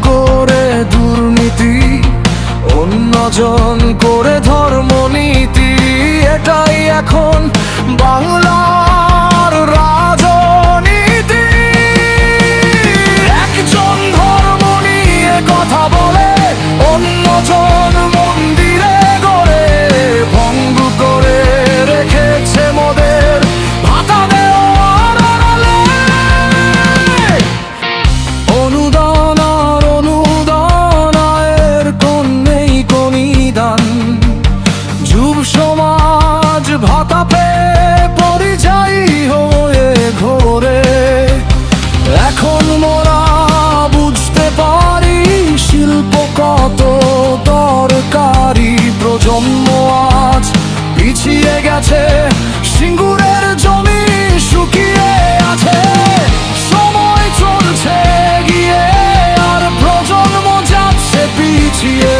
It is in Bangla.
করে দুর্নীতি, অন্যজন করে ধর্মনীতি। এটাই এখন বাংলার রাজনীতি। একজন ধর্ম নিয়ে কথা বলে, অন্যজন মন্দিরে গড়ে ভঙ্গ করে রেখেছে মোদের ভাতা দেওয়ার আড়ালে। অনুদান আর অনুদান, আয়ের কোন নেই কোনিদান। যুব সমাজ ভাতা পেয়ে পরিযায়ী হয়ে ঘোরে। এখন মোরা বুঝতে পারি শিল্প কত দরকারি। প্রজন্ম আজ পিছিয়ে গেছে, সিঙ্গুরের জমি শুকিয়ে আছে। সময় চলছে গিয়ে আর প্রজন্ম যাচ্ছে পিছিয়ে।